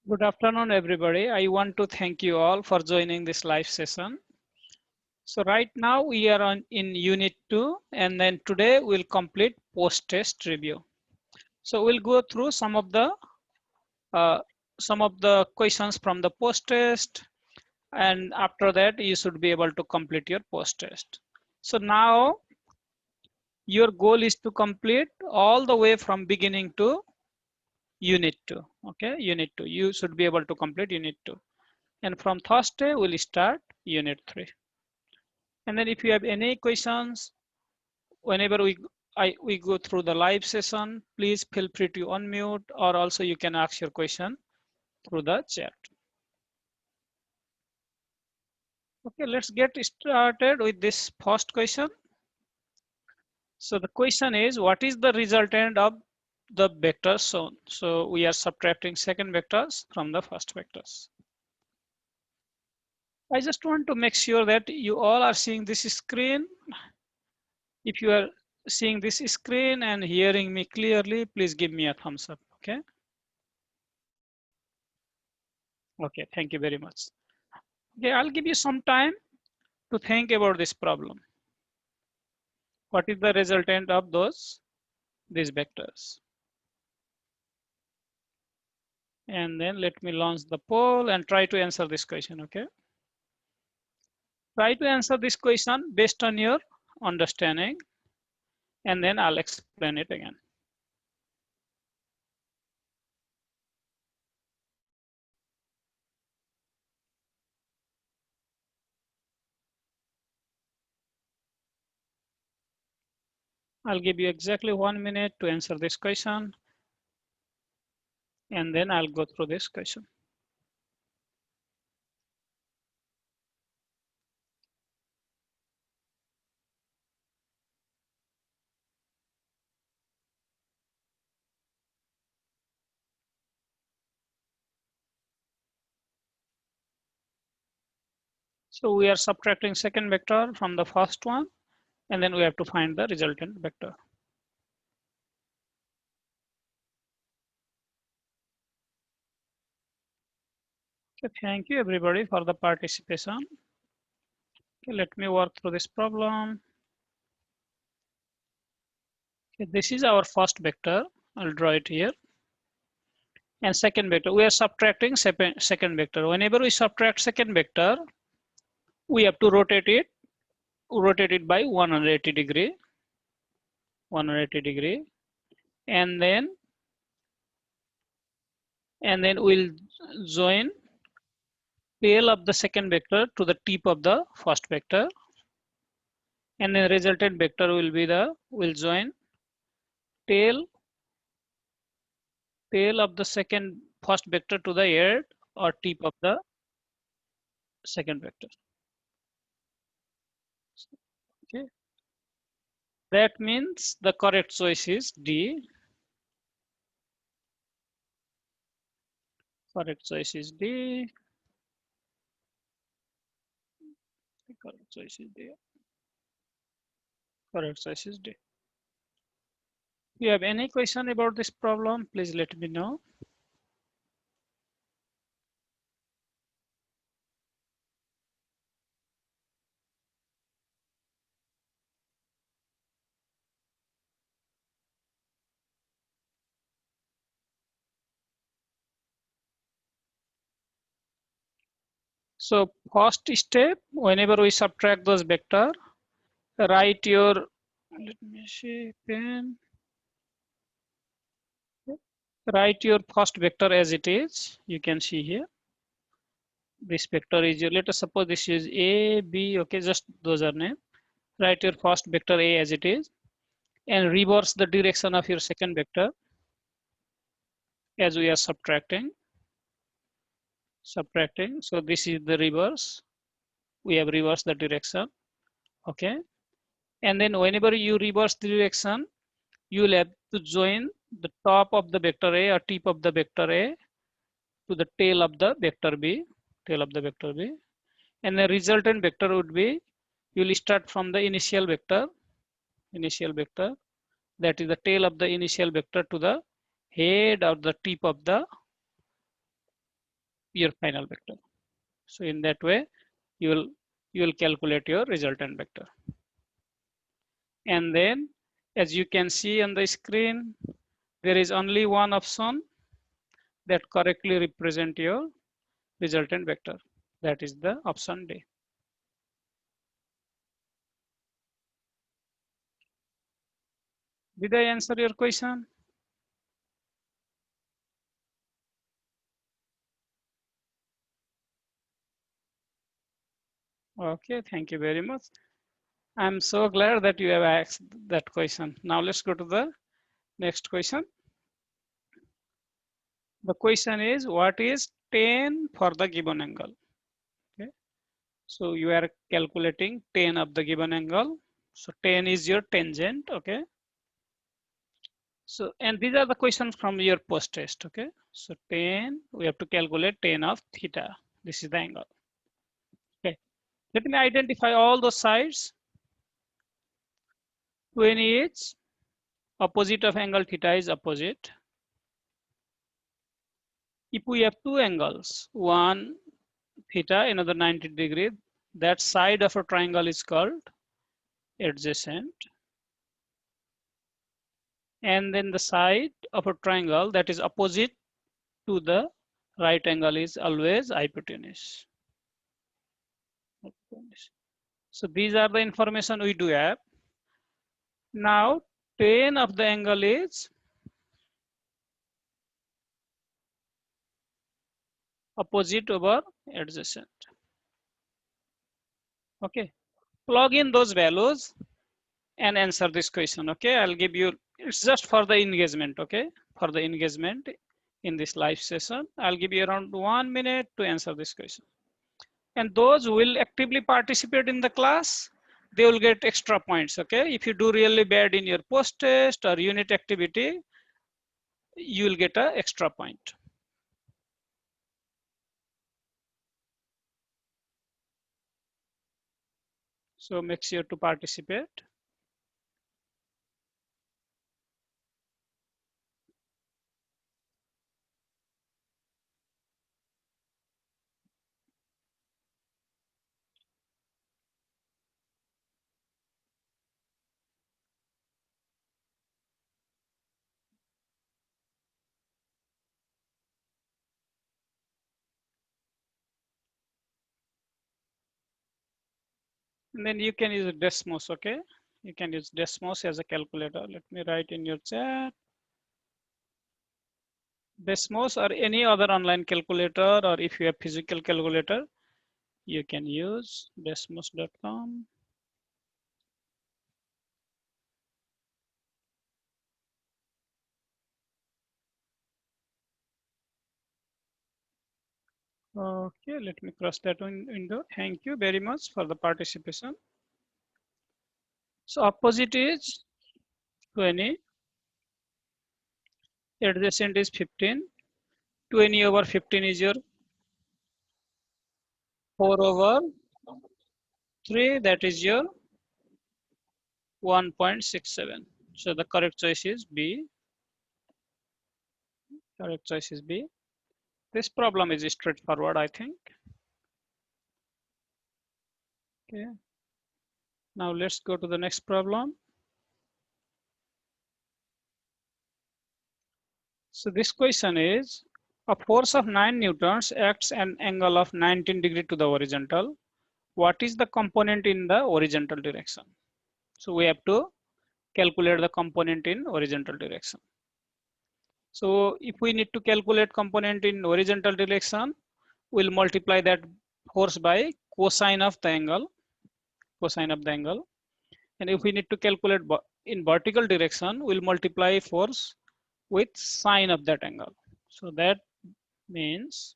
Good afternoon, everybody. I want to thank you all for joining this live session. So right now we are in Unit 2, and then today we'll complete post-test review. So we'll go through uh, some of the questions from the post-test, and after that you should be able to complete your post-test. So now your goal is to complete all the way from beginning to Unit 2. Okay, Unit 2. You should be able to complete Unit 2. And from Thursday, we'll start Unit 3. And then if you have any questions, whenever we go through the live session, please feel free to unmute, or also you can ask your question through the chat. Okay, let's get started with this first question. So the question is, what is the resultant of the vectors shown? So we are subtracting second vectors from the first vectors. I just want to make sure that you all are seeing this screen. If you are seeing this screen and hearing me clearly, please give me a thumbs up, okay? Okay, thank you very much. Okay, I'll give you some time to think about this problem. What is the resultant of these vectors? And then let me launch the poll and try to answer this question, okay? Try to answer this question based on your understanding, and then I'll explain it again. I'll give you exactly 1 minute to answer this question, and then I'll go through this question. So we are subtracting second vector from the first one, and then we have to find the resultant vector. Okay, thank you everybody for the participation. Okay, let me work through this problem. Okay, this is our first vector. I'll draw it here. And second vector, we are subtracting second vector. Whenever we subtract second vector, we have to rotate it by 180 degree, 180 degree, and then we'll join tail of the second vector to the tip of the first vector, and then resultant vector will join tail of the first vector to the head or tip of the second vector. Okay, that means the correct choice is D. Correct choice is D. Correct choice is D. Correct choice is D. If you have any question about this problem, please let me know. So first step, whenever we subtract those vector, write your, let me see, pen. Write your first vector as it is. You can see here. This vector is your, let us suppose this is A, B, okay, just those are name. Write your first vector A as it is, and reverse the direction of your second vector as we are subtracting. So this is the reverse. We have reversed the direction, okay? And then whenever you reverse the direction, you will have to join the top of the vector A or tip of the vector A to the tail of the vector B, and the resultant vector would be, you will start from the initial vector, that is the tail of the initial vector to the head or the tip of the your final vector. So in that way, you will calculate your resultant vector. And then, as you can see on the screen, there is only one option that correctly represent your resultant vector. That is the option D. Did I answer your question? Okay, thank you very much. I'm so glad that you have asked that question. Now let's go to the next question. The question is, what is tan for the given angle? Okay. So you are calculating tan of the given angle. So tan is your tangent, okay? So, and these are the questions from your post test, okay? So tan, we have to calculate tan of theta. This is the angle. Okay. Let me identify all the sides. 20 is opposite of angle theta is opposite. If we have two angles, one theta, another 90 degree, that side of a triangle is called adjacent. And then the side of a triangle that is opposite to the right angle is always hypotenuse. So these are the information we do have. Now tan of the angle is opposite over adjacent. Okay, plug in those values and answer this question. Okay, I'll give you, it's just for the engagement. Okay, for the engagement in this live session, I'll give you around 1 minute to answer this question. And those who will actively participate in the class, they will get extra points. Okay, if you do really bad in your post test or unit activity, you will get an extra point. So make sure to participate. And then you can use Desmos, okay? You can use Desmos as a calculator. Let me write in your chat. Desmos or any other online calculator, or if you have physical calculator, you can use desmos.com. Okay, let me cross that window. Thank you very much for the participation. So opposite is 20, adjacent is 15. 20 over 15 is your 4 over 3, that is your 1.67. So the correct choice is B. Correct choice is B. This problem is straightforward, I think. Okay. Now let's go to the next problem. So this question is, a force of 9 newtons acts an angle of 19 degree to the horizontal. What is the component in the horizontal direction? So we have to calculate the component in horizontal direction. So if we need to calculate component in horizontal direction, we'll multiply that force by cosine of the angle, cosine of the angle. And if we need to calculate in vertical direction, we'll multiply force with sine of that angle. So that means,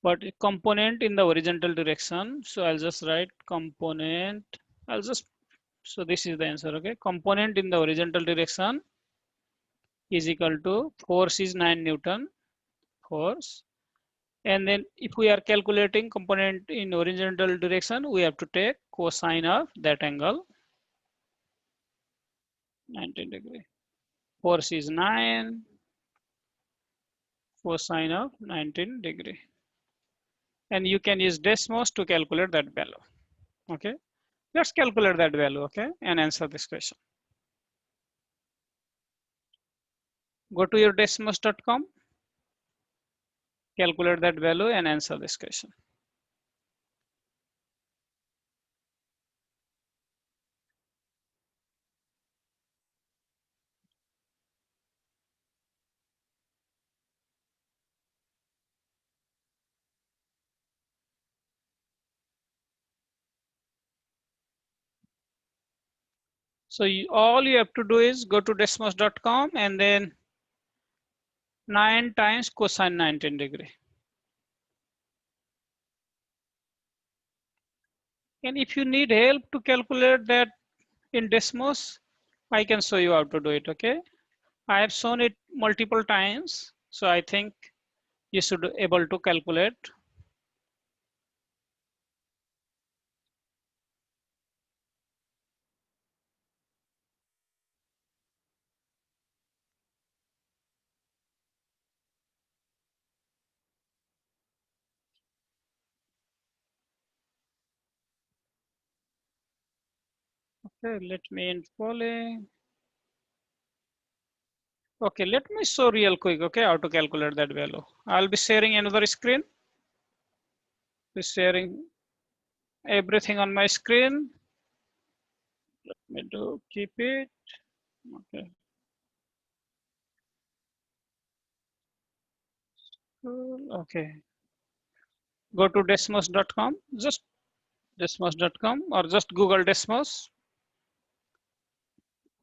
but a component in the horizontal direction. So I'll just write component. So this is the answer, okay? Component in the horizontal direction is equal to force is 9 Newton, force. And then if we are calculating component in horizontal direction, we have to take cosine of that angle, 90 degree. Force is 9, cosine of 19 degree. And you can use Desmos to calculate that value. Okay, let's calculate that value, okay, and answer this question. Go to your desmos.com, calculate that value and answer this question. So all you have to do is go to desmos.com and then 9 times cosine 19 degree. And if you need help to calculate that in Desmos, I can show you how to do it, okay? I have shown it multiple times, so I think you should be able to calculate. Okay, let me in Poly. Okay, let me show real quick, okay, how to calculate that value. I'll be sharing another screen. Be sharing everything on my screen. Let me do keep it. Okay. Okay. Go to desmos.com. Just desmos.com or just Google Desmos.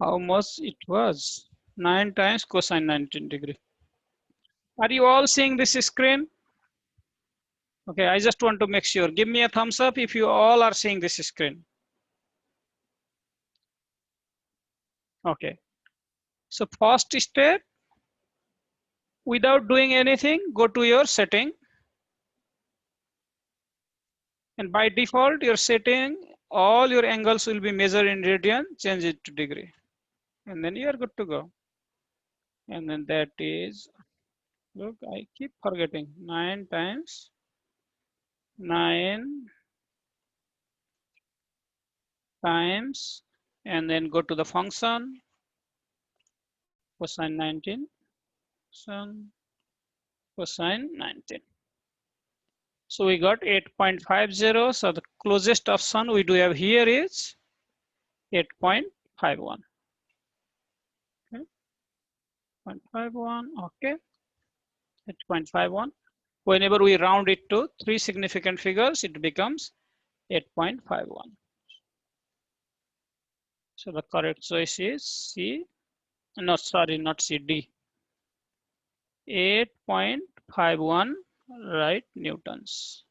How much it was? 9 times cosine 19 degree. Are you all seeing this screen? Okay, I just want to make sure. Give me a thumbs up if you all are seeing this screen. Okay. So first step, without doing anything, go to your setting. And by default, your setting, all your angles will be measured in radian, change it to degree. And then you are good to go. And then that is, look, I keep forgetting, 9 times 9 times, and then go to the function, cosine 19, cosine 19. So we got 8.50. So the closest option we do have here is 8.51. Okay, 0.51. Okay, 8.51. Whenever we round it to 3 significant figures, it becomes 8.51. So the correct choice is C. No, sorry, not C, D. 8.51 right newtons.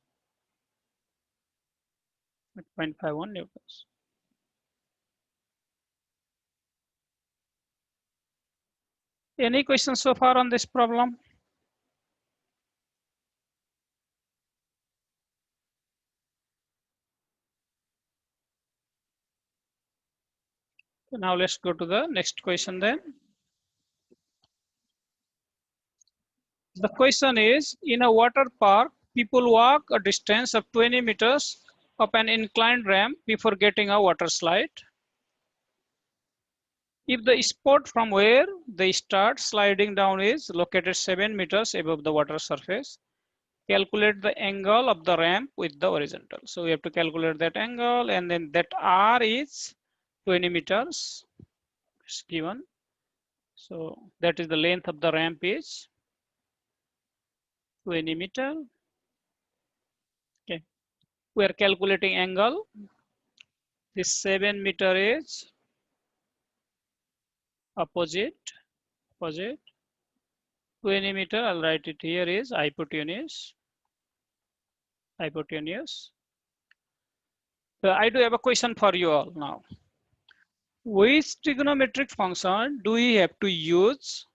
8.51 newtons. Any questions so far on this problem? Now let's go to the next question then. The question is, in a water park, people walk a distance of 20 meters up an inclined ramp before getting a water slide. If the spot from where they start sliding down is located 7 meters above the water surface, calculate the angle of the ramp with the horizontal. So we have to calculate that angle, and then that R is 20 meters. It's given. So that is the length of the ramp is 20 meter. Okay. We are calculating angle. This 7 meter is opposite. 20 meter, I'll write it here, is hypotenuse. So I do have a question for you all now. Which trigonometric function do we have to use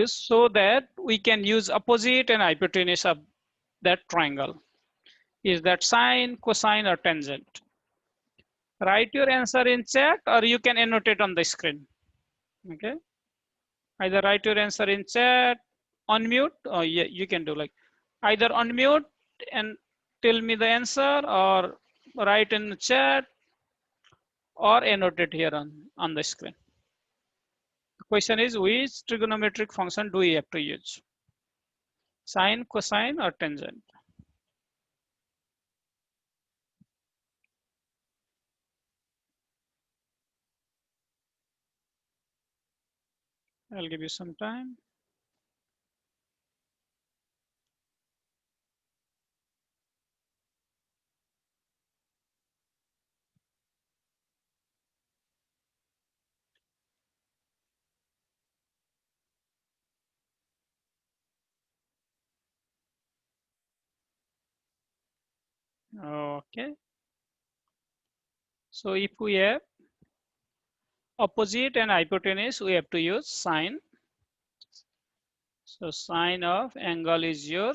so that we can use opposite and hypotenuse of that triangle? Is that sine, cosine, or tangent? Write your answer in chat or you can annotate on the screen. Okay. Either write your answer in chat unmute, or yeah, you can do like either unmute and tell me the answer, or write in the chat, or annotate here on the screen. The question is, which trigonometric function do we have to use? Sine, cosine, or tangent? I'll give you some time. Okay. So if we have opposite and hypotenuse, we have to use sine. So sine of angle is your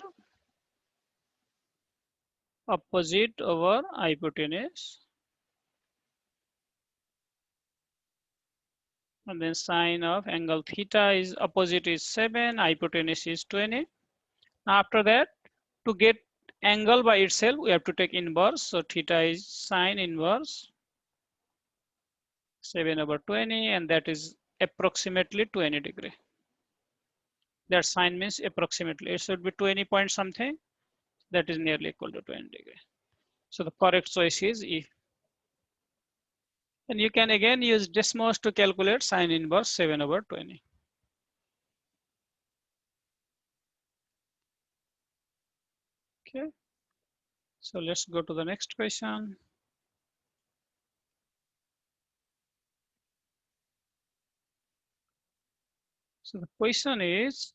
opposite over hypotenuse. And then sine of angle theta is opposite is 7, hypotenuse is 20. After that, to get angle by itself, we have to take inverse. So theta is sine inverse 7 over 20, and that is approximately 20 degree. That sign means approximately. It should be 20 point something. That is nearly equal to 20 degree. So the correct choice is E. And you can again use Desmos to calculate sine inverse 7 over 20. Okay. So let's go to the next question. So the question is,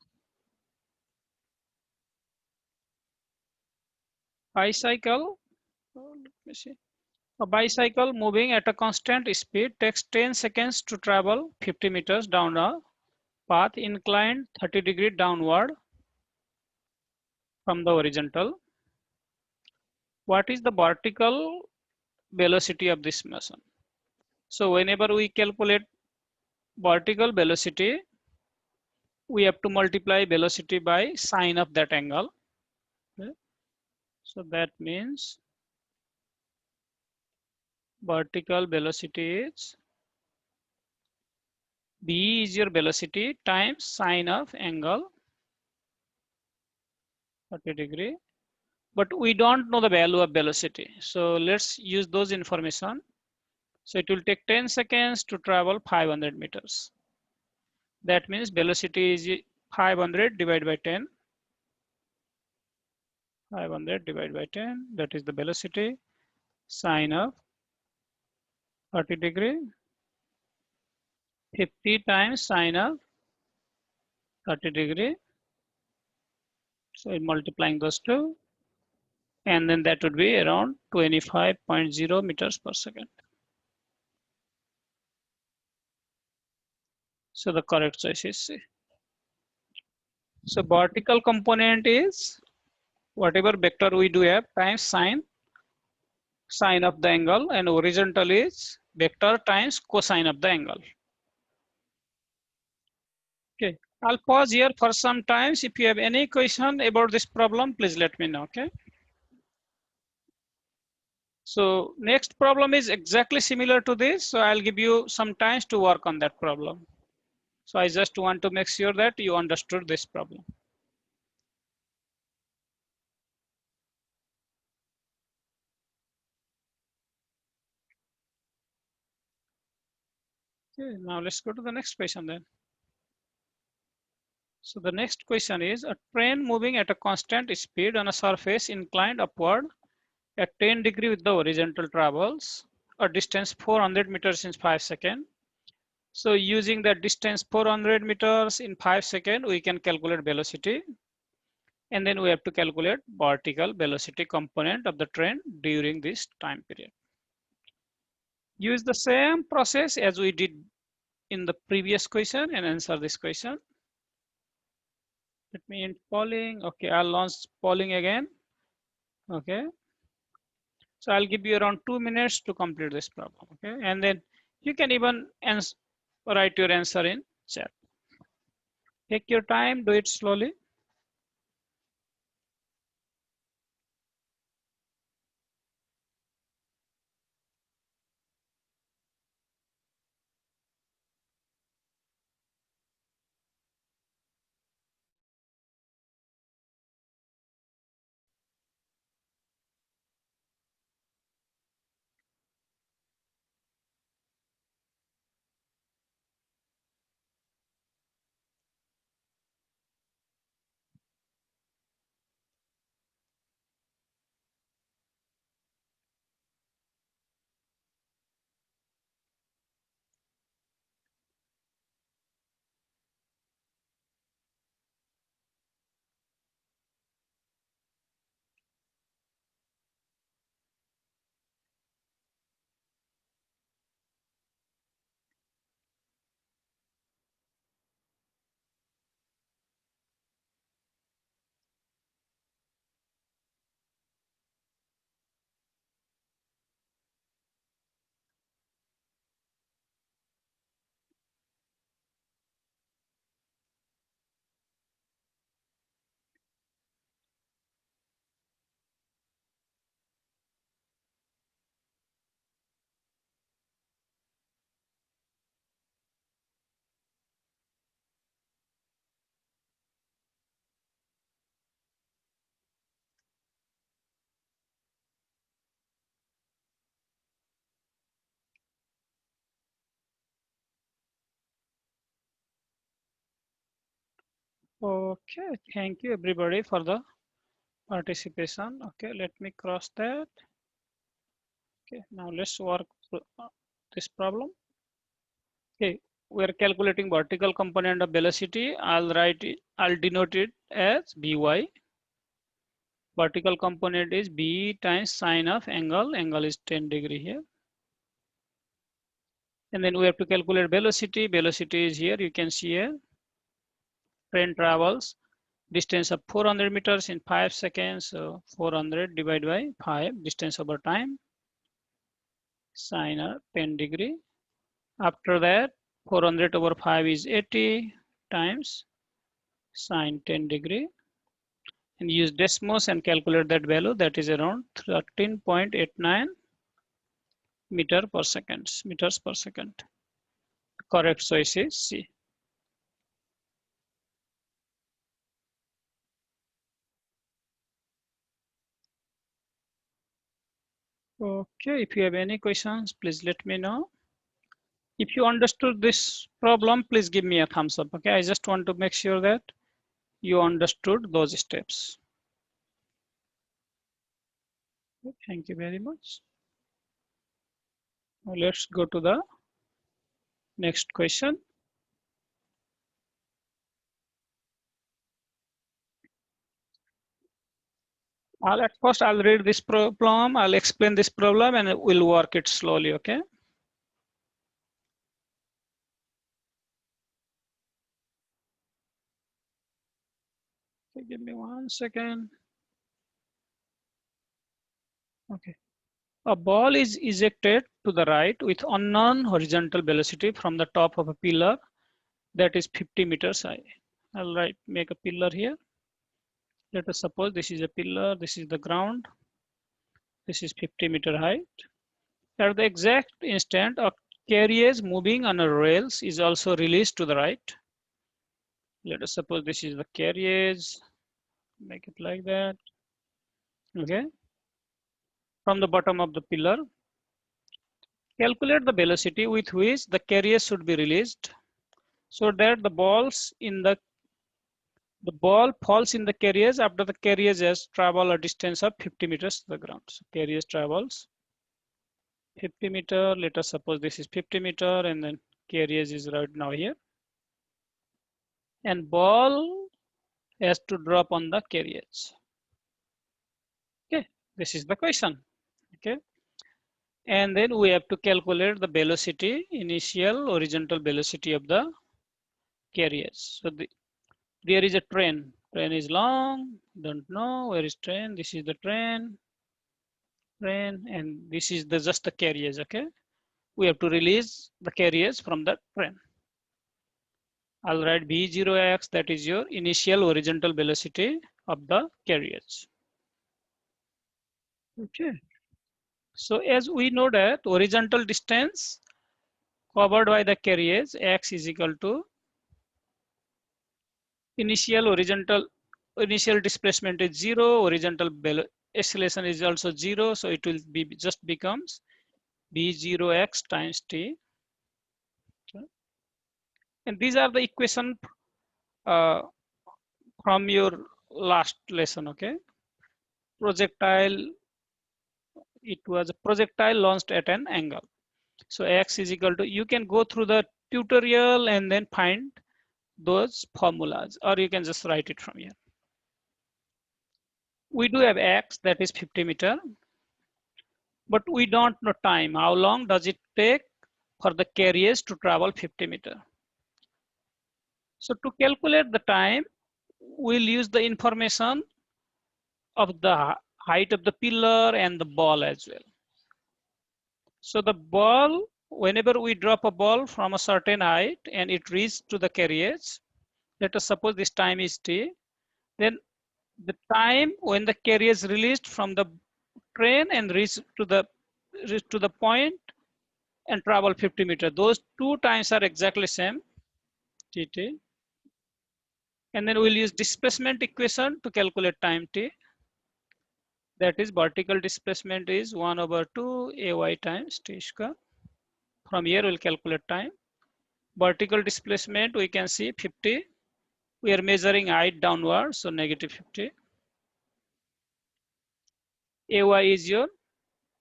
bicycle, let me see. A bicycle moving at a constant speed takes 10 seconds to travel 50 meters down a path inclined 30 degrees downward from the horizontal. What is the vertical velocity of this motion? So whenever we calculate vertical velocity, we have to multiply velocity by sine of that angle. Okay. So that means vertical velocity is B is your velocity times sine of angle 30 degree. But we don't know the value of velocity. So let's use those information. So it will take 10 seconds to travel 500 meters. That means velocity is 500 divided by 10. 500 divided by 10, that is the velocity. Sine of 30 degree. 50 times sine of 30 degree. So multiplying those two. And then that would be around 25.0 meters per second. So the correct choice is C. So vertical component is whatever vector we do have times sine of the angle, and horizontal is vector times cosine of the angle. Okay, I'll pause here for some times. If you have any question about this problem, please let me know. Okay. So next problem is exactly similar to this. So I'll give you some times to work on that problem. So I just want to make sure that you understood this problem. Okay, now let's go to the next question then. So the next question is, a train moving at a constant speed on a surface inclined upward at 10 degree with the horizontal travels a distance 400 meters in 5 seconds. So using that distance 400 meters in 5 seconds, we can calculate velocity. And then we have to calculate vertical velocity component of the train during this time period. Use the same process as we did in the previous question and answer this question. Let me end polling. Okay, I'll launch polling again. Okay. So I'll give you around 2 minutes to complete this problem. Okay. And then you can even write your answer in chat. Take your time, do it slowly. Okay, thank you everybody for the participation. Okay, let me cross that. Okay, now let's work this problem. Okay, we are calculating vertical component of velocity. I'll denote it as By. Vertical component is B times sine of angle. Angle is 10 degree here. And then we have to calculate velocity. Velocity is here. You can see here. Train travels distance of 400 meters in 5 seconds. So 400 divided by 5, distance over time, sine of 10 degree. After that, 400 over 5 is 80 times sine 10 degree. And use Desmos and calculate that value. That is around 13.89 meters per second. Correct choice is C. Okay, if you have any questions, please let me know. If you understood this problem, please give me a thumbs up. Okay, I just want to make sure that you understood those steps. Thank you very much. Now let's go to the next question. At first I'll read this problem, I'll explain this problem, and we'll work it slowly, okay? Okay, give me 1 second. Okay. A ball is ejected to the right with unknown horizontal velocity from the top of a pillar that is 50 meters high. I'll make a pillar here. Let us suppose this is a pillar, this is the ground, this is 50-meter height. At the exact instant, a carriage moving on a rails is also released to the right. Let us suppose this is the carriage, make it like that, okay? From the bottom of the pillar, calculate the velocity with which the carriage should be released so that the ball falls in the carriage after the carriage has traveled a distance of 50 meters to the ground. So carriage travels 50 meter. Let us suppose this is 50 meter, and then carriage is right now here. And ball has to drop on the carriage. Okay, this is the question. Okay, and then we have to calculate the velocity, initial horizontal velocity of the carriage. So there is a train. Train is long. Don't know where is train. This is the train, and this is just the carriage. Okay, we have to release the carriage from the train. I'll write v0x, that is your initial horizontal velocity of the carriage. Okay. So as we know that horizontal distance covered by the carriage x is equal to initial displacement is 0, horizontal acceleration is also 0, so it will be just becomes v0x times t. Okay. And these are the equation from your last lesson. Okay, projectile, it was a projectile launched at an angle. So x is equal to, you can go through the tutorial and then find those formulas, or you can just write it from here. We do have x, that is 50 meter, but we don't know time. How long does it take for the carriage to travel 50 meter? So to calculate the time, we'll use the information of the height of the pillar and the ball as well. So the ball, whenever we drop a ball from a certain height and it reaches to the carriage, let us suppose this time is t, then the time when the carriage released from the train and reach to the point and travel 50 meters, those two times are exactly same, tt. And then we'll use displacement equation to calculate time t. That is vertical displacement is 1 over 2 ay times t square. From here we'll calculate time. Vertical displacement we can see 50 We are measuring height downward, so -50. AY is your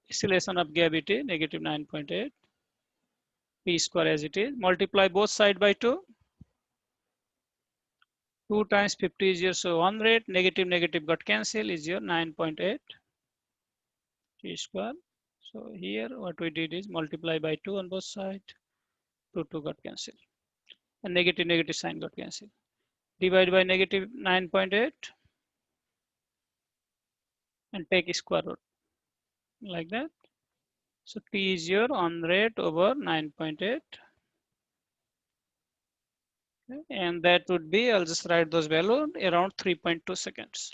acceleration of gravity, -9.8. P square as it is. Multiply both sides by 2. 2 times 50 is your, so 100. Negative, negative got cancelled is your 9.8 T square. So here what we did is multiply by 2 on both sides. 2 got cancelled. And negative, negative sign got cancelled. Divide by -9.8 and take square root like that. So T is your 100 over 9.8. Okay. And that would be, I'll just write those values, around 3.2 seconds.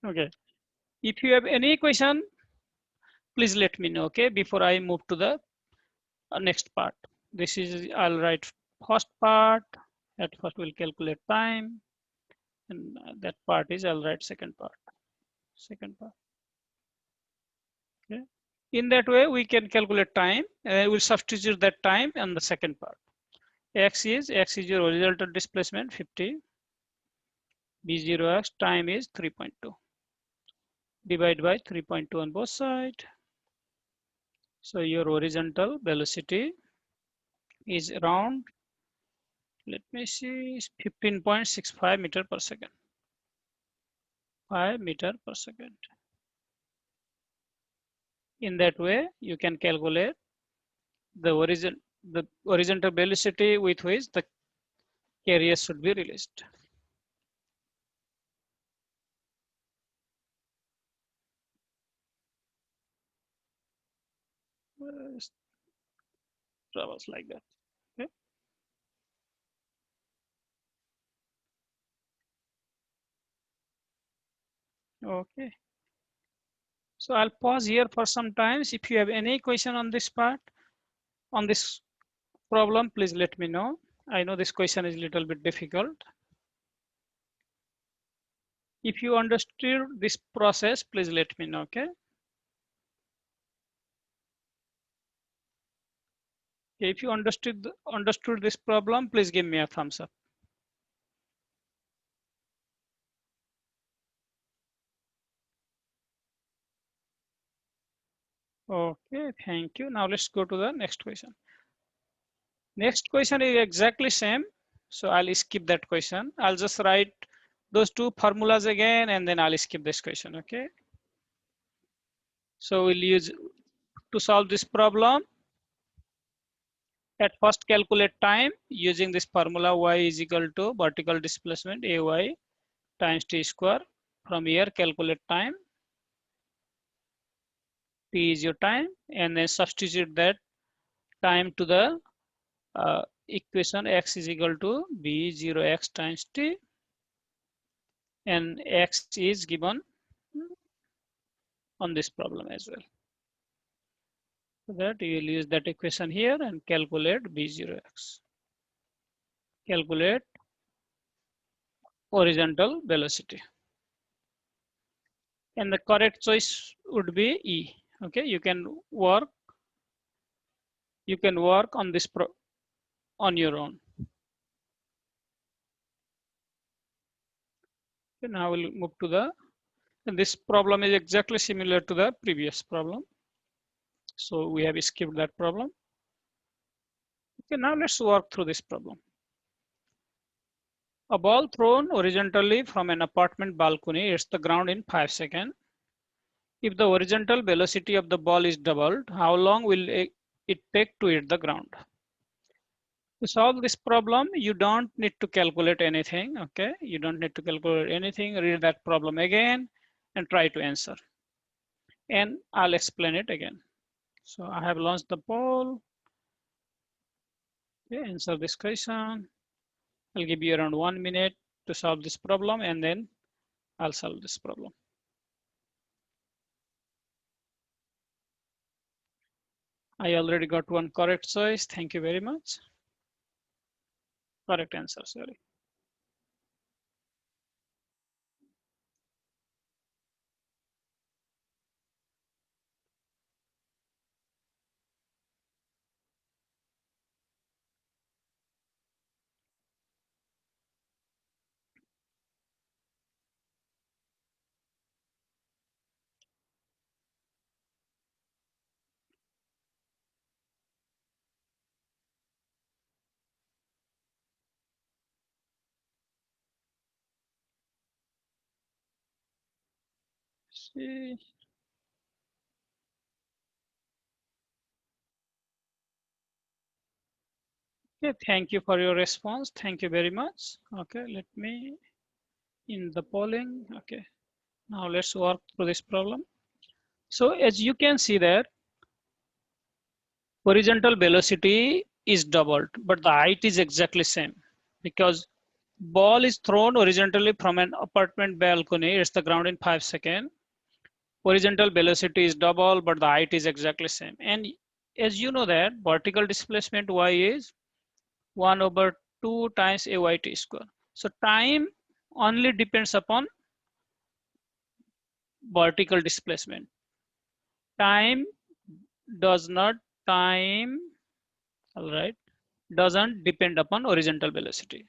Okay. If you have any question, please let me know, okay, before I move to the next part. This is, I'll write first part. At first we'll calculate time. And that part is, I'll write second part. Second part. Okay. In that way, we can calculate time. We'll substitute that time in the second part. X is your horizontal displacement 50. B0x time is 3.2. Divide by 3.2 on both sides. So your horizontal velocity is around, let me see, 15.65 meter per second. 5 meter per second. In that way, you can calculate the horizontal velocity with which the carrier should be released. Travels like that. Okay. Okay. So I'll pause here for some times. If you have any question on this part, on this problem, please let me know. I know this question is a little bit difficult. If you understood this process, please let me know, okay? If you understood this problem, please give me a thumbs up. Okay, thank you. Now let's go to the next question. Next question is exactly same. So I'll skip that question. I'll just write those two formulas again, and then I'll skip this question, okay? So we'll use, to solve this problem, at first calculate time using this formula y is equal to vertical displacement ay times t square. From here calculate time, t is your time, and then substitute that time to the equation x is equal to b0x times t, and x is given on this problem as well. So that you will use that equation here and calculate b0x. Calculate horizontal velocity. And the correct choice would be E. Okay, you can work on this on your own. Okay, now we'll move to the, and this problem is exactly similar to the previous problem. So we have skipped that problem. Okay, now let's work through this problem. A ball thrown horizontally from an apartment balcony hits the ground in 5 seconds. If the horizontal velocity of the ball is doubled, how long will it take to hit the ground? To solve this problem, you don't need to calculate anything, okay? You don't need to calculate anything. Read that problem again and try to answer. And I'll explain it again. So I have launched the poll. Okay, answer this question. I'll give you around 1 minute to solve this problem, and then I'll solve this problem. I already got one correct choice. Thank you very much. Correct answer, sorry. see. Okay, thank you for your response. Thank you very much. Okay, let me in the polling. Okay, now let's work through this problem. So as you can see that horizontal velocity is doubled, but the height is exactly same because ball is thrown horizontally from an apartment balcony. It's the ground in 5 seconds. Horizontal velocity is double, but the height is exactly same. And as you know that vertical displacement y is 1 over 2 times ayt square. So time only depends upon vertical displacement. Time does not time, all right, doesn't depend upon horizontal velocity.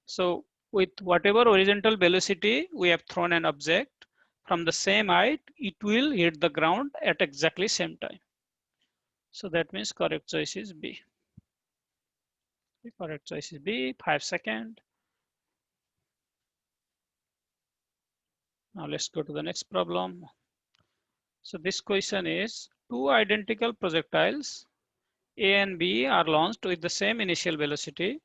So with whatever horizontal velocity we have thrown an object from the same height, it will hit the ground at exactly same time. So that means correct choice is B. The correct choice is B, 5 seconds. Now let's go to the next problem. So this question is two identical projectiles A and B are launched with the same initial velocity,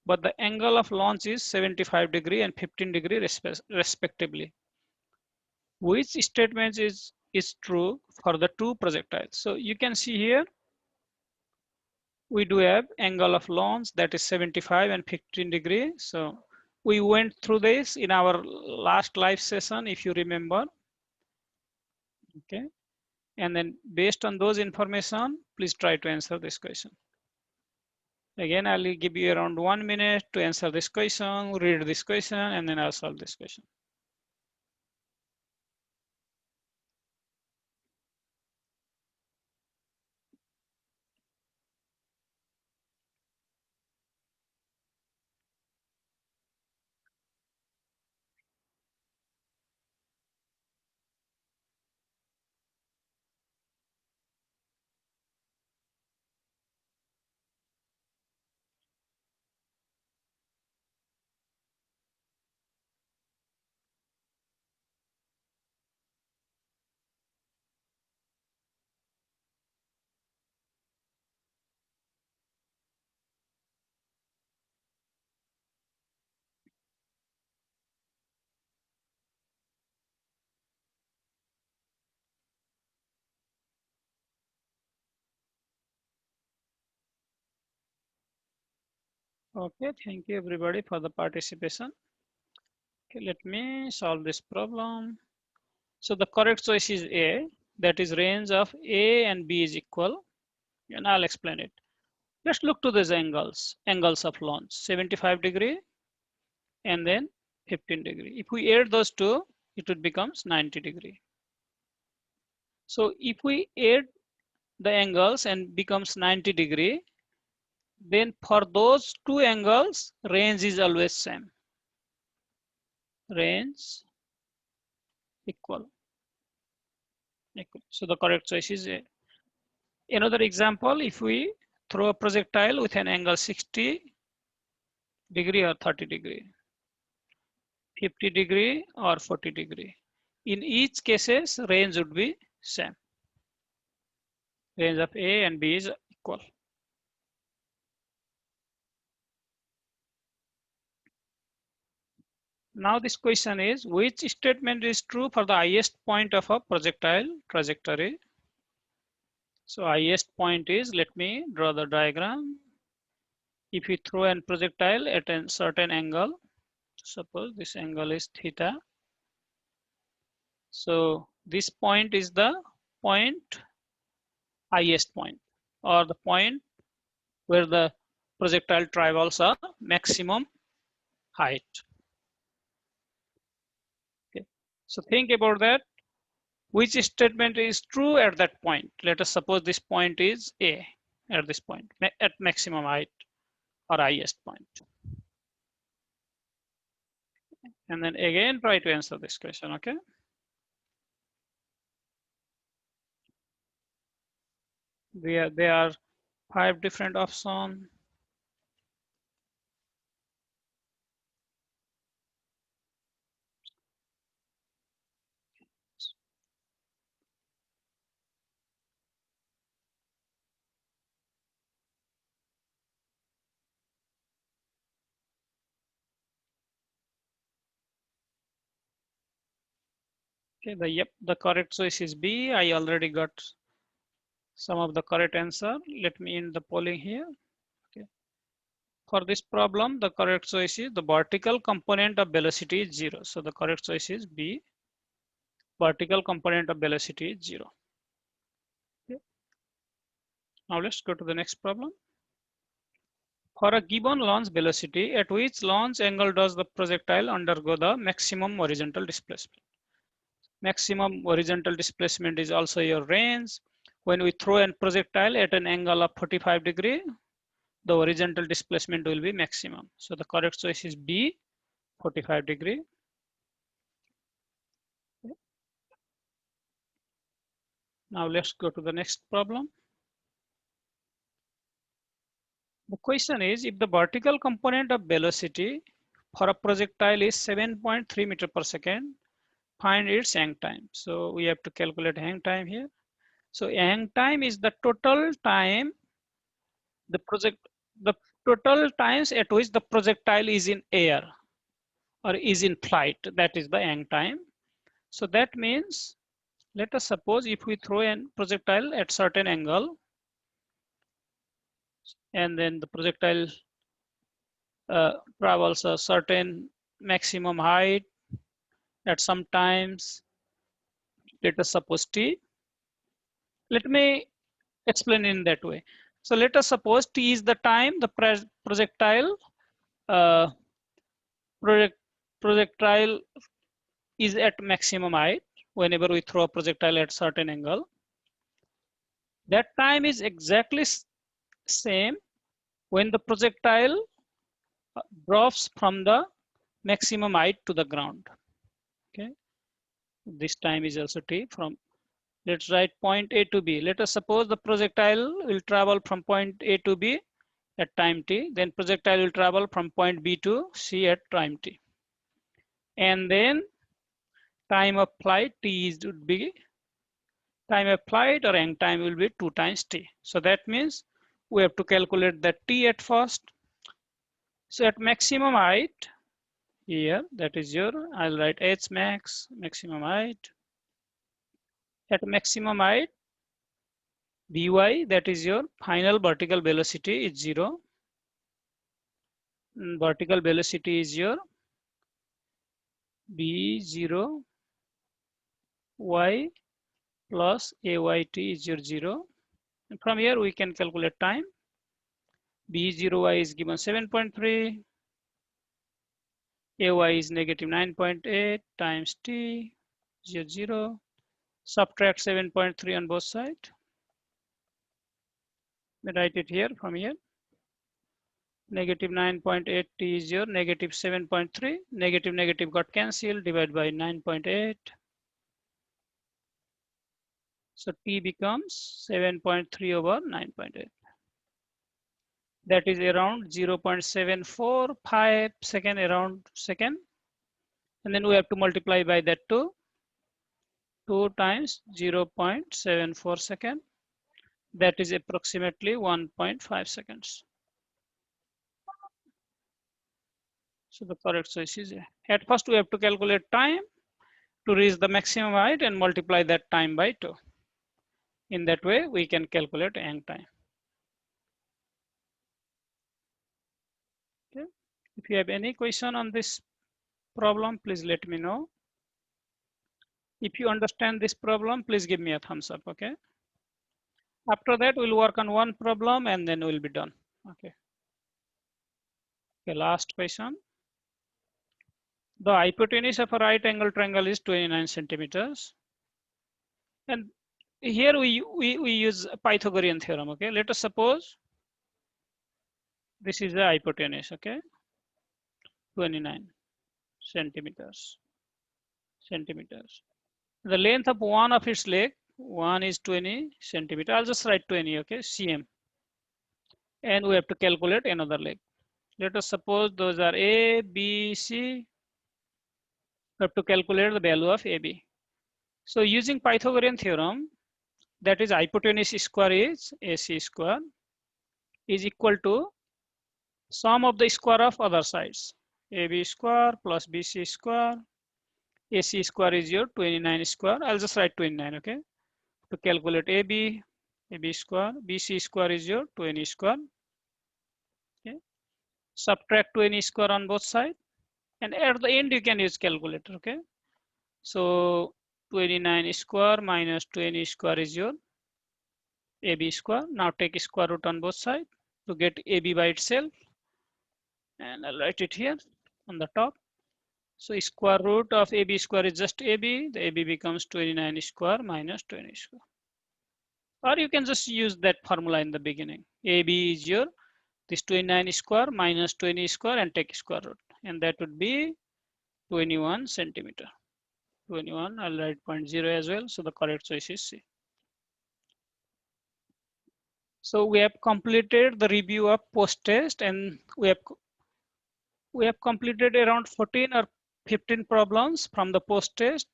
but the angle of launch is 75° and 15° respectively. Which statement is true for the two projectiles? So you can see here, we do have angle of launch that is 75 and 15°. So we went through this in our last live session, if you remember. Okay. And then based on those information, please try to answer this question. Again, I'll give you around 1 minute to answer this question, read this question, and then I'll solve this question. Okay, thank you everybody for the participation. Okay, let me solve this problem. So the correct choice is A, that is range of A and B is equal, and I'll explain it. Let's look to these angles of launch, 75° and then 15°. If we add those two, it would becomes 90°. So if we add the angles and becomes 90°, then for those two angles, range is always same. Range equal. So the correct choice is A. Another example, if we throw a projectile with an angle 60° or 30°, 50° or 40°. In each cases, range would be same. Range of A and B is equal. Now this question is, which statement is true for the highest point of a projectile trajectory? So highest point is, let me draw the diagram. If you throw a projectile at a certain angle, suppose this angle is theta. So this point is the point, highest point, or the point where the projectile travels a maximum height. Okay. So think about that. Which statement is true at that point? Let us suppose this point is A at this point, at maximum height or highest point. And then again, try to answer this question, okay? There are 5 different options. Okay, the correct choice is B. I already got some of the correct answer. Let me end the polling here. Okay. For this problem, the correct choice is the vertical component of velocity is 0. So the correct choice is B. Vertical component of velocity is 0. Okay. Now let's go to the next problem. For a given launch velocity, at which launch angle does the projectile undergo the maximum horizontal displacement? Maximum horizontal displacement is also your range. When we throw a projectile at an angle of 45 degree, the horizontal displacement will be maximum. So the correct choice is B, 45 degree. Now let's go to the next problem. The question is, if the vertical component of velocity for a projectile is 7.3 meter per second, find its hang time. So we have to calculate hang time here. So hang time is the total time the total times at which the projectile is in air or is in flight. That is the hang time. So that means, let us suppose if we throw a projectile at certain angle, and then the projectile travels a certain maximum height at some times, let us suppose t. Let me explain in that way. So let us suppose t is the time the projectile uh, projectile is at maximum height whenever we throw a projectile at certain angle. That time is exactly same when the projectile drops from the maximum height to the ground. Okay, this time is also t from, let's write point A to B. Let us suppose the projectile will travel from point A to B at time t, then projectile will travel from point B to C at time t. And then time of flight t is would be, time of flight or hang time will be 2 times t. So that means we have to calculate the t at first. So at maximum height here, that is your, I'll write h max, maximum height. At maximum height, Vy, that is your final vertical velocity is 0. Vertical velocity is your B0 y plus ayt is your 0. And from here we can calculate time. B0y is given 7.3. Ay is negative 9.8 times t, 0, 0. Subtract 7.3 on both sides. Write it here from here. Negative 9.8 t is your negative 7.3. Negative negative got cancelled, divided by 9.8. So t becomes 7.3 over 9.8. That is around 0.745 second, around second. And then we have to multiply by that 2 times 0.74 second. That is approximately 1.5 seconds. So the correct choice is A. At first we have to calculate time to reach the maximum height and multiply that time by 2. In that way we can calculate hang time. Okay. If you have any question on this problem, please let me know. If you understand this problem, please give me a thumbs up. Okay. After that, we'll work on one problem and then we'll be done. Okay. Okay, last question. The hypotenuse of a right angle triangle is 29 centimeters. And here we use Pythagorean theorem. Okay. Let us suppose this is the hypotenuse. Okay. 29 centimeters. The length of one of its leg, one is 20 centimeter. I'll just write 20, okay, cm. And we have to calculate another leg. Let us suppose those are A, B, C. We have to calculate the value of AB. So using Pythagorean theorem, that is hypotenuse square is AC square is equal to sum of the square of other sides. AB square plus BC square AC square is your 29 square. I'll just write 29, okay? To calculate AB square, BC square is your 20 square. Okay. Subtract 20 square on both sides. And at the end, you can use calculator, okay? So 29 square minus 20 square is your AB square. Now take square root on both sides to get AB by itself. And I'll write it here on the top. So square root of AB square is just AB. The AB becomes 29 square minus 20 square. Or you can just use that formula in the beginning. AB is your this 29 square minus 20 square and take square root. And that would be 21 centimeter. 21, I'll write 0.0 as well. So the correct choice is C. So we have completed the review of post-test, and we have completed around 14 or 15 problems from the post-test.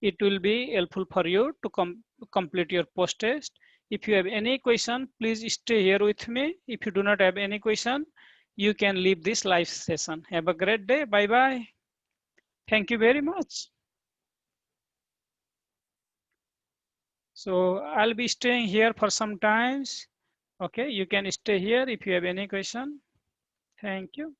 It will be helpful for you to complete your post-test. If you have any question, please stay here with me. If you do not have any question, you can leave this live session. Have a great day. Bye-bye. Thank you very much. So I'll be staying here for some times. Okay, you can stay here if you have any question. Thank you.